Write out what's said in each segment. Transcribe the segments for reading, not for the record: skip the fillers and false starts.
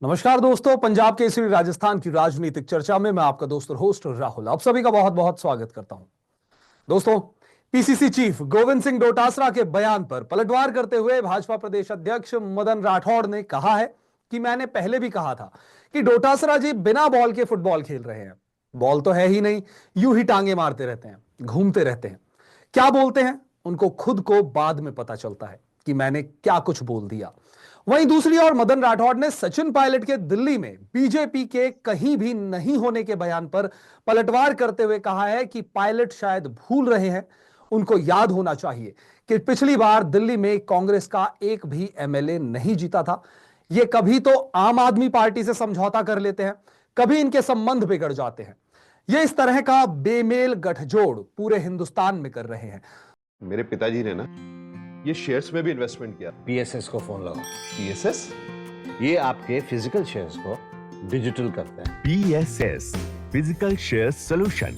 नमस्कार दोस्तों, पंजाब केसरी राजस्थान की राजनीतिक चर्चा में मैं आपका दोस्त और होस्ट राहुल आप सभी का बहुत बहुत स्वागत करता हूं। दोस्तों, पीसीसी चीफ गोविंद सिंह डोटासरा के बयान पर पलटवार करते हुए भाजपा प्रदेश अध्यक्ष मदन राठौड़ ने कहा है कि मैंने पहले भी कहा था कि डोटासरा जी बिना बॉल के फुटबॉल खेल रहे हैं। बॉल तो है ही नहीं, यूं ही टांगे मारते रहते हैं, घूमते रहते हैं। क्या बोलते हैं उनको खुद को बाद में पता चलता है कि मैंने क्या कुछ बोल दिया। वहीं दूसरी ओर मदन राठौड़ ने सचिन पायलट के दिल्ली में बीजेपी के कहीं भी नहीं होने के बयान पर पलटवार करते हुए कहा है कि पायलट शायद भूल रहे हैं। उनको याद होना चाहिए कि पिछली बार दिल्ली में कांग्रेस का एक भी एमएलए नहीं जीता था। ये कभी तो आम आदमी पार्टी से समझौता कर लेते हैं, कभी इनके संबंध बिगड़ जाते हैं। ये इस तरह का बेमेल गठजोड़ पूरे हिंदुस्तान में कर रहे हैं। मेरे पिताजी ने ना ये शेयर्स में भी इन्वेस्टमेंट किया। पीएसएस को फोन लगाओ। पीएसएस? ये आपके फिजिकल शेयर्स को डिजिटल करते हैं। पीएसएस फिजिकल शेयर सॉल्यूशन,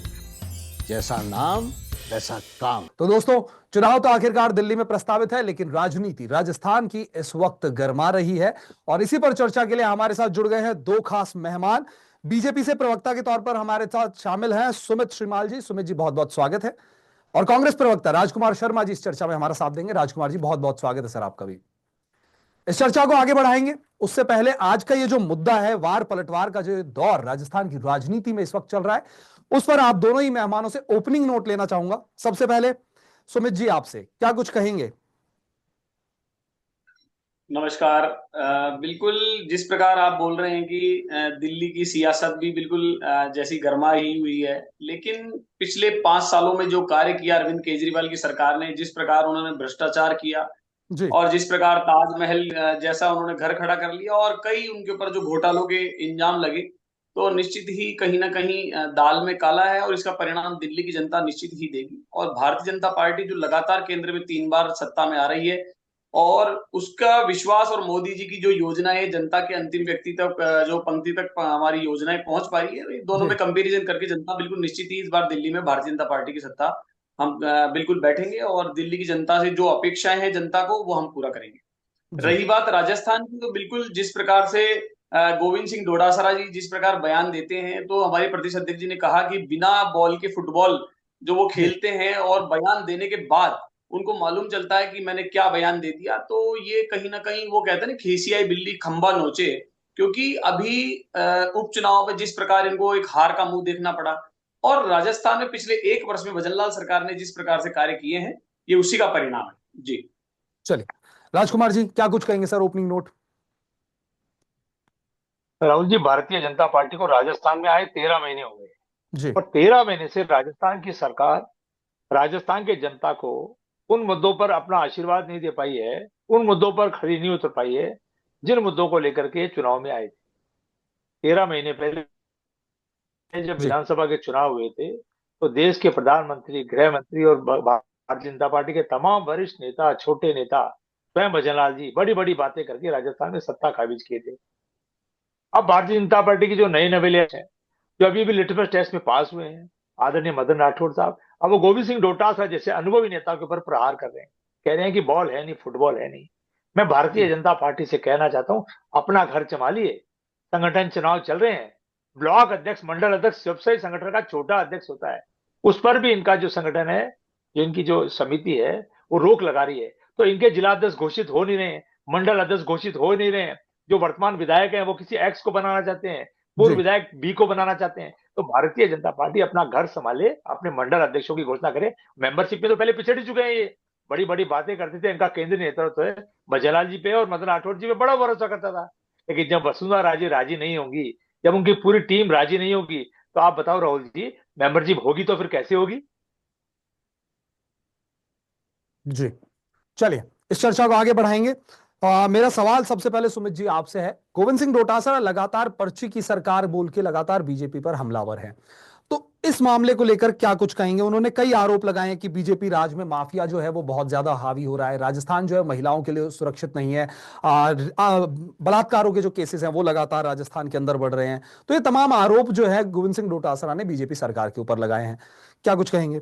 जैसा नाम वैसा काम। तो दोस्तों, चुनाव तो आखिरकार दिल्ली में प्रस्तावित है, लेकिन राजनीति राजस्थान की इस वक्त गर्मा रही है। और इसी पर चर्चा के लिए हमारे साथ जुड़ गए हैं दो खास मेहमान। बीजेपी से प्रवक्ता के तौर पर हमारे साथ शामिल हैं सुमित श्रीमाल जी। सुमित जी, बहुत बहुत स्वागत है। और कांग्रेस प्रवक्ता राजकुमार शर्मा जी इस चर्चा में हमारा साथ देंगे। राजकुमार जी, बहुत बहुत स्वागत है सर आपका भी। इस चर्चा को आगे बढ़ाएंगे उससे पहले आज का ये जो मुद्दा है, वार पलटवार का जो दौर राजस्थान की राजनीति में इस वक्त चल रहा है, उस पर आप दोनों ही मेहमानों से ओपनिंग नोट लेना चाहूंगा। सबसे पहले सुमित जी, आपसे क्या कुछ कहेंगे? नमस्कार। बिल्कुल जिस प्रकार आप बोल रहे हैं कि दिल्ली की सियासत भी बिल्कुल जैसी गर्मा ही हुई है, लेकिन पिछले 5 सालों में जो कार्य किया अरविंद केजरीवाल की सरकार ने, जिस प्रकार उन्होंने भ्रष्टाचार किया जी और जिस प्रकार ताजमहल जैसा उन्होंने घर खड़ा कर लिया और कई उनके ऊपर जो घोटालों के इंजाम लगे, तो निश्चित ही कहीं ना कहीं दाल में काला है और इसका परिणाम दिल्ली की जनता निश्चित ही देगी। और भारतीय जनता पार्टी जो लगातार केंद्र में 3 बार सत्ता में आ रही है और उसका विश्वास और मोदी जी की जो योजना है जनता के अंतिम व्यक्ति तक, जो पंक्ति तक हमारी योजनाएं पहुंच पा रही है, दोनों जी में कंपैरिजन करके जनता बिल्कुल निश्चित ही इस बार दिल्ली में भारतीय जनता पार्टी की सत्ता हम बिल्कुल बैठेंगे और दिल्ली की जनता से जो अपेक्षाएं हैं जनता को, वो हम पूरा करेंगे। जी रही बात राजस्थान की, तो बिल्कुल जिस प्रकार से गोविंद सिंह डोटासरा जी जिस प्रकार बयान देते हैं, तो हमारे प्रदेश अध्यक्ष जी ने कहा कि बिना बॉल के फुटबॉल जो वो जी खेलते हैं और बयान देने के बाद उनको मालूम चलता है कि मैंने क्या बयान दे दिया, तो ये कहीं ना कहीं वो कहते हैं ना, खीसी आई बिल्ली खंबा नोचे। क्योंकि अभी उपचुनाव में जिस प्रकार इनको एक हार का मुंह देखना पड़ा और राजस्थान में पिछले 1 वर्ष में भजनलाल सरकार ने जिस प्रकार से कार्य किए हैं, ये उसी का परिणाम है। जी चलिए, राजकुमार जी क्या कुछ कहेंगे sir, opening note? Rahul ji, Bharatiya Janata party को राजस्थान में आए 13 महीने हो गए जी और 13 महीने से राजस्थान की सरकार राजस्थान के जनता को उन मुद्दों पर अपना आशीर्वाद नहीं दे पाई है, उन मुद्दों पर खरी नहीं उतर पाई है जिन मुद्दों को लेकर के चुनाव में आए थे। 13 महीने पहले जब जी विधानसभा के चुनाव हुए थे, तो देश के प्रधानमंत्री, गृह मंत्री और भारतीय जनता पार्टी के तमाम वरिष्ठ नेता, छोटे नेता, स्वयं भजनलाल जी बड़ी बड़ी बातें करके राजस्थान में सत्ता काबिज किए थे। अब भारतीय जनता पार्टी की जो नए नवेले हैं, जो अभी भी लिटमस टेस्ट में पास हुए हैं, आदरणीय मदन राठौड़ साहब, अब वो गोविंद सिंह डोटासरा जैसे अनुभवी नेता के ऊपर प्रहार कर रहे हैं, कह रहे हैं कि बॉल है नहीं, फुटबॉल है नहीं। मैं भारतीय जी जनता पार्टी से कहना चाहता हूं, अपना घर संभालिए। संगठन चुनाव चल रहे हैं, ब्लॉक अध्यक्ष, मंडल अध्यक्ष सबसे संगठन का छोटा अध्यक्ष होता है, उस पर भी इनका जो संगठन है, जो इनकी जो समिति है, वो रोक लगा रही है। तो इनके जिला अध्यक्ष घोषित हो नहीं रहे हैं, मंडल अध्यक्ष घोषित हो नहीं रहे हैं। जो वर्तमान विधायक हैं वो किसी एक्स को बनाना चाहते हैं, पूर्व जी विधायक बी को बनाना चाहते हैं। तो भारतीय जनता पार्टी अपना घर संभाले, अपने मंडल अध्यक्षों की घोषणा करे। मेंबरशिप में तो पहले पिछड़ चुके हैं, ये बड़ी बड़ी बातें करते थे। इनका केंद्रीय नेतृत्व है भजनलाल जी पे और मदन राठौड़ जी पे बड़ा भरोसा करता था, लेकिन जब वसुंधरा राजे राजी नहीं होंगी, जब उनकी पूरी टीम राजी नहीं होगी, तो आप बताओ राहुल जी, मेंबरशिप होगी तो फिर कैसे होगी? जी चलिए, इस चर्चा को आगे बढ़ाएंगे। मेरा सवाल सबसे पहले सुमित जी आपसे है। गोविंद सिंह डोटासरा लगातार पर्ची की सरकार बोल के लगातार बीजेपी पर हमलावर हैं, तो इस मामले को लेकर क्या कुछ कहेंगे? उन्होंने कई आरोप लगाए हैं कि बीजेपी राज में माफिया जो है वो बहुत ज्यादा हावी हो रहा है, राजस्थान जो है महिलाओं के लिए सुरक्षित नहीं है, बलात्कारों के जो केसेस हैं वो लगातार राजस्थान के अंदर बढ़ रहे हैं। तो ये तमाम आरोप जो है गोविंद सिंह डोटासरा ने बीजेपी सरकार के ऊपर लगाए हैं, क्या कुछ कहेंगे?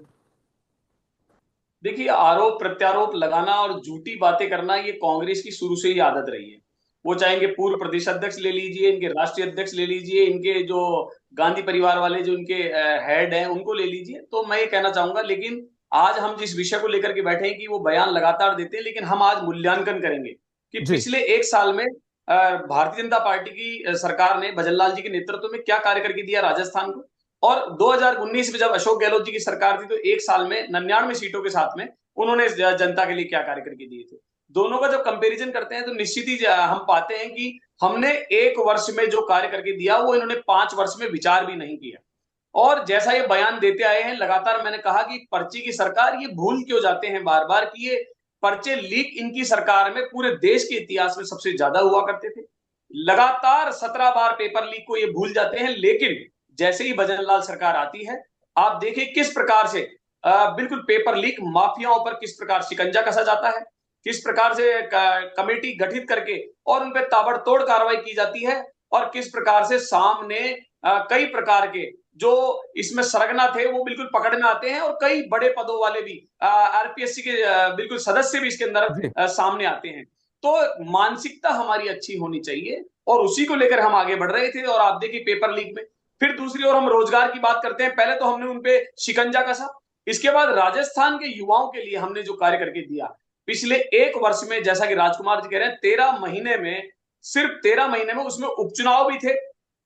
देखिए, आरोप प्रत्यारोप लगाना और झूठी बातें करना ये कांग्रेस की शुरू से ही आदत रही है। वो चाहेंगे पूर्व प्रदेश अध्यक्ष ले लीजिए, इनके राष्ट्रीय अध्यक्ष ले लीजिए, इनके जो गांधी परिवार वाले जो इनके हेड हैं उनको ले लीजिए। तो मैं ये कहना चाहूंगा, लेकिन आज हम जिस विषय को लेकर के बैठे हैं कि वो बयान लगातार देते हैं, लेकिन हम आज मूल्यांकन करेंगे कि जी पिछले एक साल में भारतीय जनता पार्टी की सरकार ने भजनलाल जी के नेतृत्व में क्या कार्य करके दिया राजस्थान को। और 2019 में जब अशोक गहलोत जी की सरकार थी तो एक साल में 99 सीटों के साथ में उन्होंने जनता के लिए क्या कार्य करके दिए थे। दोनों का जब कंपैरिजन करते हैं तो निश्चित ही हम पाते हैं कि हमने एक वर्ष में जो कार्य करके दिया वो इन्होंने 5 वर्ष में विचार भी नहीं किया। और जैसा ये बयान देते आए हैं लगातार, मैंने कहा कि पर्ची की सरकार, ये भूल क्यों जाते हैं बार बार कि ये पर्चे लीक इनकी सरकार में पूरे देश के इतिहास में सबसे ज्यादा हुआ करते थे। लगातार 17 बार पेपर लीक को ये भूल जाते हैं, लेकिन जैसे ही भजनलाल सरकार आती है आप देखिए किस प्रकार से बिल्कुल पेपर लीक माफियाओं पर किस प्रकार शिकंजा कसा जाता है, किस प्रकार से कमेटी गठित करके और उन पर ताबड़तोड़ कार्रवाई की जाती है, और किस प्रकार से सामने कई प्रकार के जो इसमें सरगना थे वो बिल्कुल पकड़ में आते हैं, और कई बड़े पदों वाले भी आरपीएससी के बिल्कुल सदस्य भी इसके अंदर जी सामने आते हैं। तो मानसिकता हमारी अच्छी होनी चाहिए और उसी को लेकर हम आगे बढ़ रहे थे। और आप देखिए पेपर लीक में फिर दूसरी ओर हम रोजगार की बात करते हैं, पहले तो हमने उनपे शिकंजा कसा, इसके बाद राजस्थान के युवाओं के लिए हमने जो कार्य करके दिया पिछले एक वर्ष में, जैसा कि राजकुमार जी कह रहे हैं 13 महीने में, सिर्फ 13 महीने में उसमें उपचुनाव भी थे,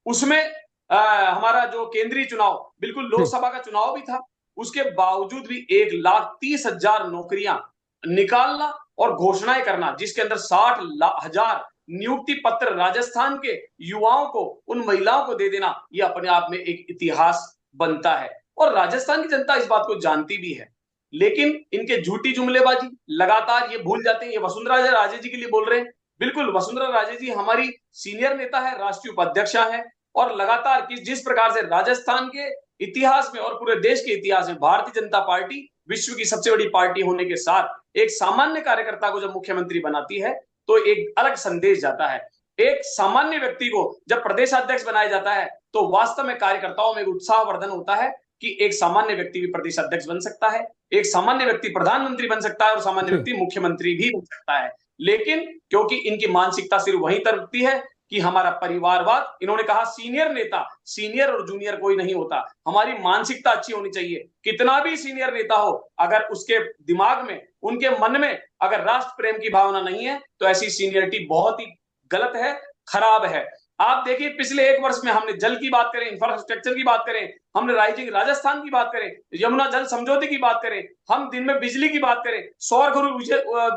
उसमें हमारा जो केंद्रीय चुनाव बिल्कुल लोकसभा का चुनाव भी था, उसके बावजूद भी 1,30,000 नौकरियां निकालना और घोषणाएं करना, जिसके अंदर 60,000 नियुक्ति पत्र राजस्थान के युवाओं को, उन महिलाओं को दे देना, यह अपने आप में एक इतिहास बनता है। और राजस्थान की जनता इस बात को जानती भी है, लेकिन इनके झूठी जुमलेबाजी लगातार ये भूल जाते हैं। ये वसुंधरा राजे जी के लिए बोल रहे हैं, बिल्कुल वसुंधरा राजे जी हमारी सीनियर नेता है, राष्ट्रीय उपाध्यक्षा है, और लगातार जिस प्रकार से राजस्थान के इतिहास में और पूरे देश के इतिहास में भारतीय जनता पार्टी विश्व की सबसे बड़ी पार्टी होने के साथ एक सामान्य कार्यकर्ता को जब मुख्यमंत्री बनाती है तो एक अलग संदेश जाता है। एक सामान्य व्यक्ति को जब प्रदेशाध्यक्ष बनाया जाता है तो वास्तव में कार्यकर्ताओं में उत्साहवर्धन होता है कि एक सामान्य व्यक्ति भी प्रदेश अध्यक्ष बन सकता है, एक सामान्य व्यक्ति प्रधानमंत्री बन सकता है और सामान्य व्यक्ति मुख्यमंत्री भी बन सकता है। लेकिन क्योंकि इनकी मानसिकता सिर्फ वहीं तरफती है कि हमारा परिवारवाद, इन्होंने कहा सीनियर नेता, सीनियर और जूनियर कोई नहीं होता, हमारी मानसिकता अच्छी होनी चाहिए। कितना भी सीनियर नेता हो, अगर उसके दिमाग में, उनके मन में अगर राष्ट्र प्रेम की भावना नहीं है तो ऐसी सीनियरिटी बहुत ही गलत है, खराब है। आप देखिए पिछले एक वर्ष में हमने जल की बात करें, इंफ्रास्ट्रक्चर की बात करें, हमने राइजिंग राजस्थान की बात करें, यमुना जल समझौते की बात करें, हम दिन में बिजली की बात करें, सौर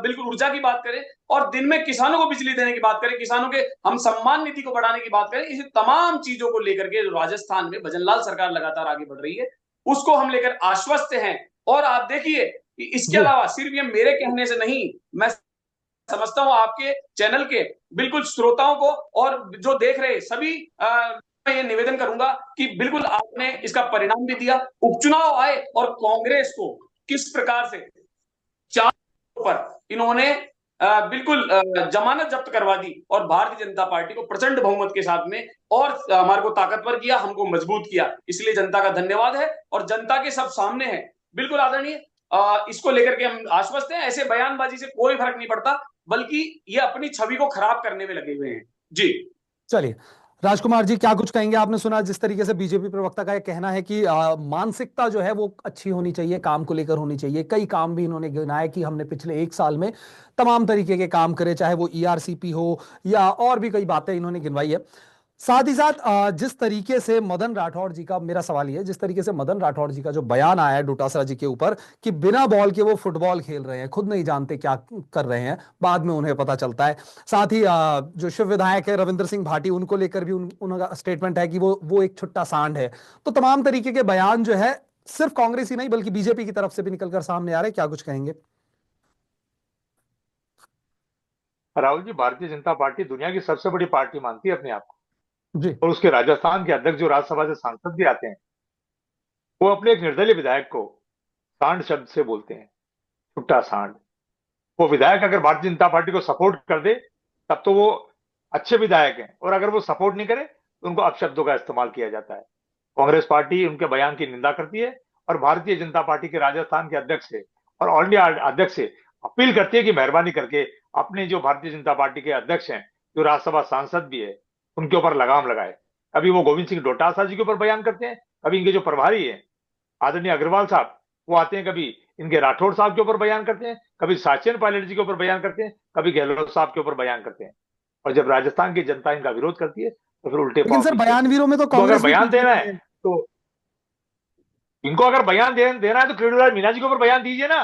बिल्कुल ऊर्जा की बात करें, और दिन में किसानों को बिजली देने की बात करें, किसानों के हम सम्मान निधि को बढ़ाने की बात करें, इस तमाम चीजों को लेकर के राजस्थान में भजनलाल सरकार लगातार आगे बढ़ रही है, उसको हम लेकर आश्वस्त हैं। और आप देखिए इसके अलावा सिर्फ ये मेरे कहने से नहीं, मैं समझता हूं आपके चैनल के बिल्कुल श्रोताओं को और जो देख रहे सभी मैं ये निवेदन करूंगा कि बिल्कुल आपने इसका परिणाम भी दिया। उपचुनाव आए और कांग्रेस को किस प्रकार से 4 पर इन्होंने बिल्कुल जमानत जब्त करवा दी और भारतीय जनता पार्टी को प्रचंड बहुमत के साथ में और हमारे को ताकतवर किया, हमको मजबूत किया। इसलिए जनता का धन्यवाद है और जनता के सब सामने है। बिल्कुल आदरणीय, इसको लेकर के हम आश्वस्त हैं। ऐसे बयानबाजी से कोई फर्क नहीं पड़ता, बल्कि ये अपनी छवि को खराब करने में लगे हुए हैं। जी चलिए राजकुमार जी, क्या कुछ कहेंगे? आपने सुना जिस तरीके से बीजेपी प्रवक्ता का यह कहना है कि मानसिकता जो है वो अच्छी होनी चाहिए, काम को लेकर होनी चाहिए। कई काम भी इन्होंने गिनाए कि हमने पिछले एक साल में तमाम तरीके के काम करे, चाहे वो ईआरसीपी हो या और भी कई बातें इन्होंने गिनवाई है। साथ ही साथ जिस तरीके से मदन राठौड़ जी का, मेरा सवाल ये है, जिस तरीके से मदन राठौड़ जी का जो बयान आया है डोटासरा जी के ऊपर कि बिना बॉल के वो फुटबॉल खेल रहे हैं, खुद नहीं जानते क्या कर रहे हैं, बाद में उन्हें पता चलता है। साथ ही जो शिव विधायक है रविंद्र सिंह भाटी, उनको लेकर भी उनका स्टेटमेंट है कि वो एक छुट्टा सांड है। तो तमाम तरीके के बयान जो है सिर्फ कांग्रेस ही नहीं बल्कि बीजेपी की तरफ से भी निकलकर सामने आ रहे हैं। क्या कुछ कहेंगे? राहुल जी, भारतीय जनता पार्टी दुनिया की सबसे बड़ी पार्टी मानती है अपने आप को, जी और उसके राजस्थान के अध्यक्ष जो राज्यसभा से सांसद भी आते हैं, वो अपने एक निर्दलीय विधायक को सांड शब्द से बोलते हैं, छुट्टा सांड। वो विधायक अगर भारतीय जनता पार्टी को सपोर्ट कर दे तब तो वो अच्छे विधायक हैं, और अगर वो सपोर्ट नहीं करे तो उनको अपशब्दों का इस्तेमाल किया जाता है। कांग्रेस पार्टी उनके बयान की निंदा करती है और भारतीय जनता पार्टी के राजस्थान के अध्यक्ष से और ऑल इंडिया अध्यक्ष से अपील करती है कि मेहरबानी करके अपने जो भारतीय जनता पार्टी के अध्यक्ष हैं जो राज्यसभा सांसद भी है उनके ऊपर लगाम लगाए। कभी वो गोविंद सिंह डोटासरा जी के ऊपर बयान करते हैं, कभी इनके जो प्रभारी है आदरणीय अग्रवाल साहब वो आते हैं, कभी इनके राठौड़ साहब के ऊपर बयान करते हैं, कभी सचिन पायलट जी के ऊपर बयान करते हैं, कभी गहलोत साहब के ऊपर बयान करते हैं। और जब राजस्थान की जनता इनका विरोध करती है तो फिर उल्टे लेकिन पांव सर पीछे। बयानवीरों में तो इनको अगर कांग्रेस भी बयान पीछे देना नहीं है है। तो इनको अगर बयान देना है तो किरोड़ीलाल मीणा जी के ऊपर बयान दीजिए ना,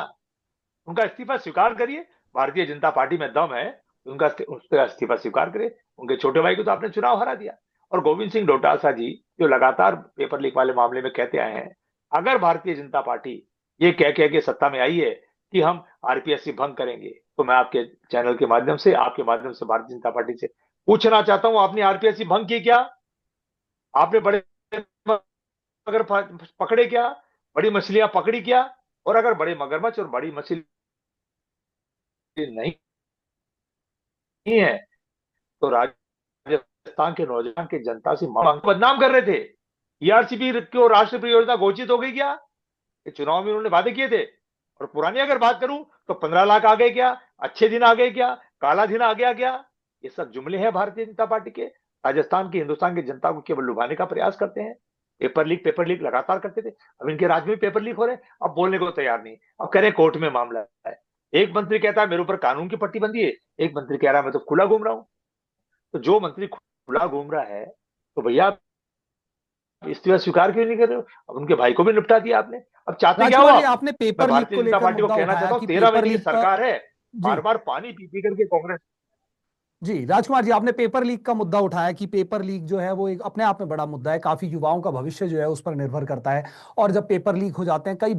उनका इस्तीफा स्वीकार करिए। भारतीय जनता पार्टी में दम है तो उनका उसका इस्तीफा स्वीकार करिए। उनके छोटे भाई को तो आपने चुनाव हरा दिया। और गोविंद सिंह डोटासरा जी जो लगातार पेपर लीक वाले मामले में कहते आए हैं, अगर भारतीय जनता पार्टी ये कह कह के सत्ता में आई है कि हम आरपीएससी भंग करेंगे, तो मैं आपके चैनल के माध्यम से, आपके माध्यम से भारतीय जनता पार्टी से पूछना चाहता हूं, आपने आरपीएससी भंग की क्या? आपने बड़े मगर पकड़े क्या? बड़ी मछलियां पकड़ी क्या? और अगर बड़े मगरमच्छ और बड़ी मछली नहीं है तो राजस्थान के नौजवान की जनता से बदनाम कर रहे थे। ईआरसीपी को राष्ट्रीय परियोजना घोषित हो गई क्या? ये चुनाव में उन्होंने वादे किए थे। और पुरानी अगर बात करूं तो 15 लाख आ गए क्या? अच्छे दिन आ गए क्या? काला दिन आ गया क्या? ये सब जुमले हैं भारतीय जनता पार्टी के। राजस्थान की, हिंदुस्तान की जनता को केवल लुभाने का प्रयास करते हैं। पेपर लीक लगातार करते थे, अब इनके राज्य में पेपर लीक हो रहे हैं, अब बोलने को तैयार नहीं। अब कह रहे कोर्ट में मामला है। एक मंत्री कहता है मेरे ऊपर कानून की पट्टी बंधी है, एक मंत्री कह रहा है मैं तो खुला घूम रहा हूं। तो जो मंत्री खुला घूम रहा है तो भैया आप इस्तीफा स्वीकार क्यों नहीं कर रहे हो? अब उनके भाई को भी निपटा दिया आपने, अब चाहते क्या हो राजकुमार जी, आप? आपने मैं पेपर लीक भारतीय को जनता लेकर पार्टी को मुद्दा कहना उठाया चाहता हूँ, कि 13 पेपर महीने की लीक का। सरकार है, जी बार बार पानी पी पी करके कांग्रेस। जी, राजकुमार जी, आपने पेपर लीक का मुद्दा उठाया कि पेपर लीक जो है वो एक अपने आप में बड़ा मुद्दा है, काफी युवाओं का भविष्य जो है उस पर निर्भर करता है। और जब पेपर लीक हो जाते हैं कई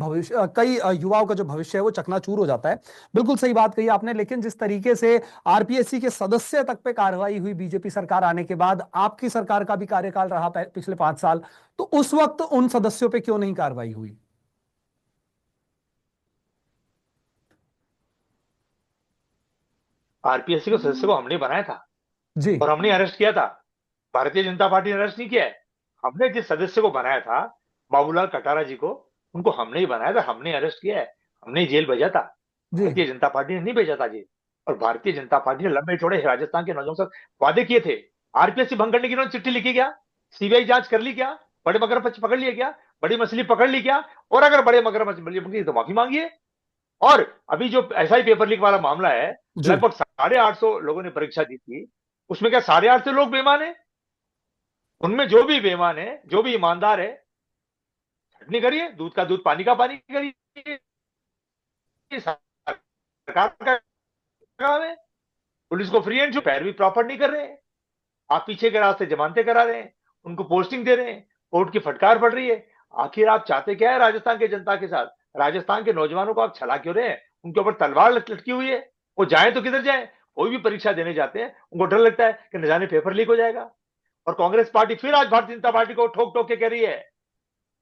युवाओं का जो भविष्य है वो चकनाचूर हो जाता है। बिल्कुल सही बात कही आपने। लेकिन जिस तरीके से आरपीएससी के सदस्य तक पे कार्रवाई हुई बीजेपी सरकार आने के बाद, आपकी सरकार का भी कार्यकाल रहा पिछले 5 साल, तो उस वक्त उन सदस्यों पे क्यों नहीं कार्रवाई हुई? आरपीएससी को सदस्य को हमने बनाया था जी और हमने अरेस्ट किया था। भारतीय जनता पार्टी ने अरेस्ट नहीं किया है। हमने जिस सदस्य को बनाया था, बाबूलाल कटारा जी को, उनको हमने ही बनाया था, हमने अरेस्ट किया है, हमने ही जेल भेजा था। जी भारतीय जनता पार्टी ने नहीं भेजा था जेल। और भारतीय जनता पार्टी ने लंबे चौड़े राजस्थान के नौजवानों से वादे किए थे। आरपीएससी भंग करने की उन्होंने चिट्ठी लिखी क्या? सीबीआई जांच कर ली क्या? बड़े मगरमच्छ पकड़ लिए क्या? बड़ी मछली पकड़ ली क्या? और अगर बड़े मगरमच्छ पकड़ी तो माफी मांगिए। और अभी जो एसआई पेपर लीक वाला मामला है, जी लगभग 850 लोगों ने परीक्षा दी थी, उसमें क्या 850 लोग बेईमान है? उनमें जो भी बेईमान है, जो भी ईमानदार है, छटनी करिए, दूध का दूध पानी का पानी करिए। सरकार का काम है। पुलिस को फ्री एंड जो पैरवी प्रॉपर नहीं कर रहे हैं, आप पीछे के रास्ते जमानतें करा रहे हैं, उनको पोस्टिंग दे रहे हैं, कोर्ट की फटकार पड़ रही है। आखिर आप चाहते क्या है राजस्थान के जनता के साथ? राजस्थान के नौजवानों को आप छला क्यों रहे हैं? उनके ऊपर तलवार लटकी हुई है, वो जाए तो किधर जाए? कोई भी परीक्षा देने जाते हैं उनको डर लगता है कि न जाने पेपर लीक हो जाएगा। और कांग्रेस पार्टी फिर आज भारतीय जनता पार्टी को ठोक ठोक के कह रही है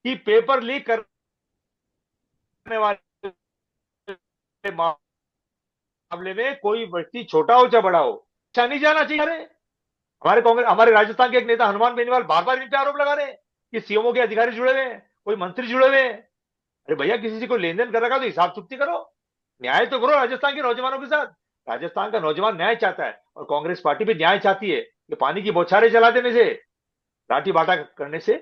कि पेपर लीक करने वाले मामले में कोई व्यक्ति छोटा हो चाहे बड़ा हो, अच्छा नहीं जाना चाहिए। हमारे राजस्थान के एक नेता हनुमान बेनीवाल बार बार इन पे आरोप लगा रहे हैं कि सीएमओ के अधिकारी जुड़े हुए हैं, कोई मंत्री जुड़े हुए हैं। अरे भैया, किसी से कोई लेन देन कर रखा तो हिसाब चुकती करो, न्याय तो करो राजस्थान के नौजवानों के साथ। राजस्थान का नौजवान न्याय चाहता है और कांग्रेस पार्टी भी न्याय चाहती है कि पानी की बौछारें जला देने से, लाठी बाटा करने से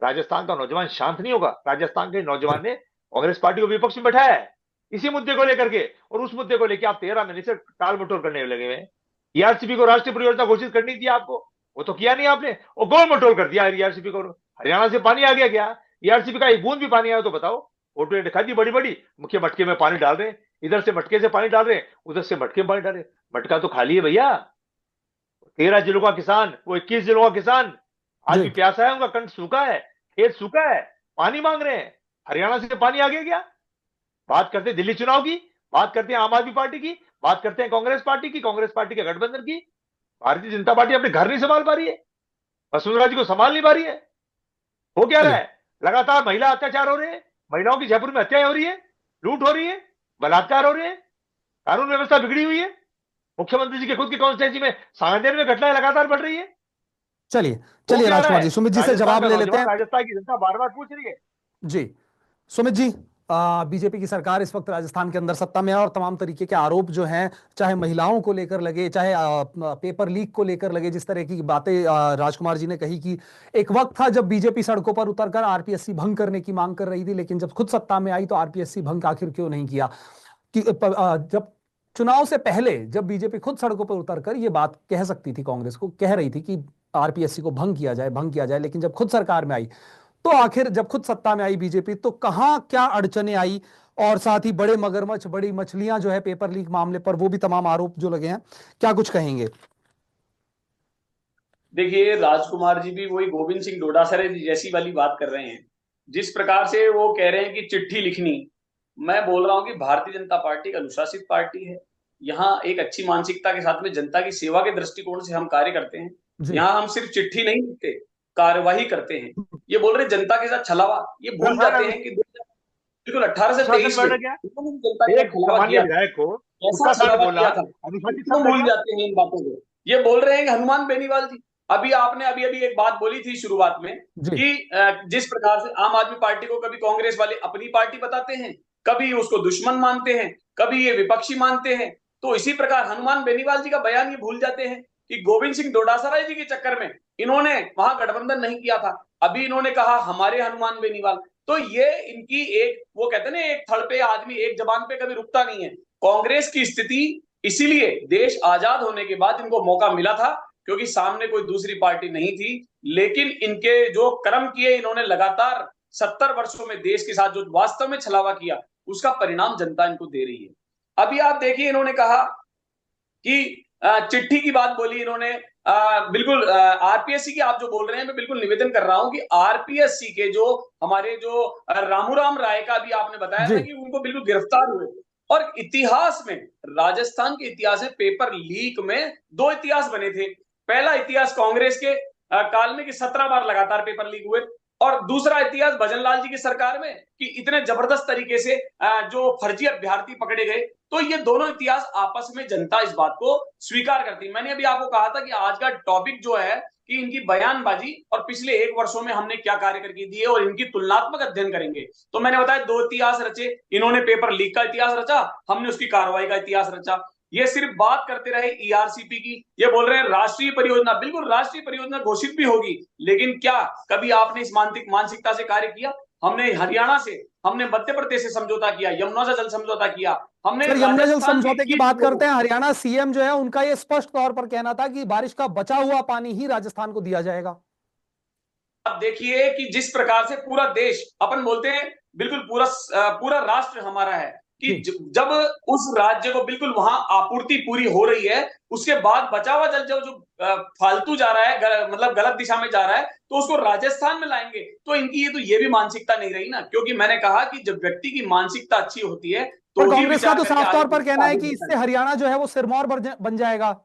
राजस्थान का नौजवान शांत नहीं होगा। राजस्थान के नौजवान ने कांग्रेस पार्टी को विपक्ष में बैठाया है इसी मुद्दे को लेकर के, और उस मुद्दे को लेकर आप 13 महीने से टाल मटोल करने लगे हुए हैं। ईआरसीपी को राष्ट्रीय परियोजना घोषित करनी थी आपको, वो तो किया नहीं आपने, और गोल मटोल कर दिया ईआरसीपी को। हरियाणा से पानी आ गया क्या? ईआरसीपी का एक बूंद भी पानी आया तो बताओ। फोटो दिखा दी बड़ी बड़ी, मुख्य मटके में पानी डाल रहे हैं, इधर से मटके से पानी डाल रहे हैं, उधर से मटके में पानी डाल रहे हैं। मटका तो खाली है भैया। 13 जिलों का किसान, वो 21 जिलों का किसान आज भी जी प्यासा है, उनका कंठ सूखा है, खेत सूखा है, पानी मांग रहे हैं। हरियाणा से पानी आ गया क्या? बात करते हैं दिल्ली चुनाव की, बात करते हैं आम आदमी पार्टी की, बात करते हैं कांग्रेस पार्टी की, कांग्रेस पार्टी के गठबंधन की। भारतीय जनता पार्टी अपने घर नहीं संभाल पा रही है, वसुंधरा जी को संभाल नहीं पा रही है। हो क्या रहा चलिए है? लगातार महिला अत्याचार हो रहे हैं, महिलाओं की जयपुर में हत्याएं हो रही है, लूट हो रही है, बलात्कार हो रहे हैं, कानून व्यवस्था बिगड़ी हुई है। मुख्यमंत्री जी के खुद की कॉन्स्टिट्यूंसी में सांगनेर में घटनाएं लगातार बढ़ रही है। चलिए हो चलिए क्या रहा राजकुमार है? जी, सुमित जी से राजस्थान जवाब का ले लेते नौजवान, हैं। राजस्थान की जनता बार बार पूछ रही है। जी सुमित जी, बीजेपी की सरकार इस वक्त राजस्थान के अंदर सत्ता में है और तमाम तरीके के आरोप जो हैं, चाहे महिलाओं को लेकर लगे, चाहे पेपर लीक को लेकर लगे, जिस तरह की बातें राजकुमार जी ने कही कि एक वक्त था जब बीजेपी सड़कों पर उतरकर आरपीएससी भंग करने की मांग कर रही थी, लेकिन जब खुद सत्ता में आई तो आरपीएससी भंग आखिर क्यों नहीं किया। कि जब चुनाव से पहले जब बीजेपी खुद सड़कों पर उतरकर ये बात कह सकती थी, कांग्रेस को कह रही थी कि आरपीएससी को भंग किया जाए, लेकिन जब खुद सरकार में आई तो आखिर जब खुद सत्ता में आई बीजेपी तो कहां क्या अड़चने आई, और साथ ही बड़े मगरमच्छ, बड़ी मछलियां जो है पेपर लीक मामले पर, वो भी तमाम आरोप जो लगे हैं, क्या कुछ कहेंगे। देखिए, राजकुमार जी भी वही गोविंद सिंह डोटासरा जी जैसी वाली बात कर रहे हैं। जिस प्रकार से वो कह रहे हैं कि चिट्ठी लिखनी, मैं बोल रहा हूं कि भारतीय जनता पार्टी एक अनुशासित पार्टी है। यहाँ एक अच्छी मानसिकता के साथ में जनता की सेवा के दृष्टिकोण से हम कार्य करते हैं। यहाँ हम सिर्फ चिट्ठी नहीं लिखते, कार्यवाही करते हैं। ये बोल रहे जनता के साथ छलावा, ये भूल जाते हैं कि बिल्कुल 18 से 23 में जनता के एक सामान्य विधायक को उसका सर बोला, तो भूल जाते हैं इन बातों को। ये बोल रहे हैं कि हनुमान बेनीवाल जी, अभी आपने अभी एक बात बोली थी शुरुआत में कि जिस प्रकार से आम आदमी पार्टी को कभी कांग्रेस वाले अपनी पार्टी बताते हैं, कभी उसको दुश्मन मानते हैं, कभी ये विपक्षी मानते हैं, तो इसी प्रकार हनुमान बेनीवाल जी का बयान ये भूल जाते हैं कि गोविंद सिंह डोटासरा जी के चक्कर में इन्होंने वहां गठबंधन नहीं किया था। अभी इन्होंने कहा हमारे हनुमान बेनीवाल, तो ये इनकी एक, वो कहते हैं ना, एक थड़ पे आदमी एक जबान पे कभी रुकता नहीं है। कांग्रेस की स्थिति इसीलिए देश आजाद होने के बाद इनको मौका मिला था, क्योंकि सामने कोई दूसरी पार्टी नहीं थी। लेकिन इनके जो कर्म किए इन्होंने लगातार 70 वर्षों में देश के साथ जो वास्तव में छलावा किया, उसका परिणाम जनता इनको दे रही है। अभी आप देखिए, इन्होंने कहा कि चिट्ठी की बात बोली इन्होंने, बिल्कुल आरपीएससी की आप जो बोल रहे हैं, मैं बिल्कुल निवेदन कर रहा हूं कि आरपीएससी के जो हमारे जो रामूराम राय का भी आपने बताया था कि उनको बिल्कुल गिरफ्तार हुए। और इतिहास में, राजस्थान के इतिहास में पेपर लीक में 2 इतिहास बने थे। पहला इतिहास कांग्रेस के काल में कि 17 बार लगातार पेपर लीक हुए, और दूसरा इतिहास भजनलाल जी की सरकार में कि इतने जबरदस्त तरीके से जो फर्जी अभ्यर्थी पकड़े गए। तो ये दोनों इतिहास आपस में जनता इस बात को स्वीकार करती है। मैंने अभी आपको कहा था कि आज का टॉपिक जो है कि इनकी बयानबाजी और पिछले 1 वर्षों में हमने क्या कार्य करके दिए और इनकी तुलनात्मक अध्ययन करेंगे। तो मैंने बताया 2 इतिहास रचे, इन्होंने पेपर लीक का इतिहास रचा, हमने उसकी कार्रवाई का इतिहास रचा। ये सिर्फ बात करते रहे ईआरसीपी की, ये बोल रहे हैं राष्ट्रीय परियोजना, बिल्कुल राष्ट्रीय परियोजना घोषित भी होगी, लेकिन क्या कभी आपने इस मानसिकता से कार्य किया? हमने हरियाणा से, हमने मध्य प्रदेश से समझौता किया, यमुना से जल समझौता किया, हमने यमुना जल समझौते की बात करते हैं। हरियाणा सीएम जो है उनका ये स्पष्ट तौर पर कहना था कि बारिश का बचा हुआ पानी ही राजस्थान को दिया जाएगा। अब देखिए कि जिस प्रकार से पूरा देश, अपन बोलते हैं बिल्कुल पूरा राष्ट्र हमारा है, कि जब उस राज्य को बिल्कुल वहां आपूर्ति पूरी हो रही है, उसके बाद बचा हुआ जल जो फालतू जा रहा है, मतलब गलत दिशा में जा रहा है, तो उसको राजस्थान में लाएंगे। तो इनकी ये भी मानसिकता नहीं रही ना, क्योंकि मैंने कहा कि जब व्यक्ति की मानसिकता अच्छी होती है तो कांग्रेस का तो साफ तौर पर कहना है कि इससे हरियाणा जो है वो सिरमौर बन जाएगा।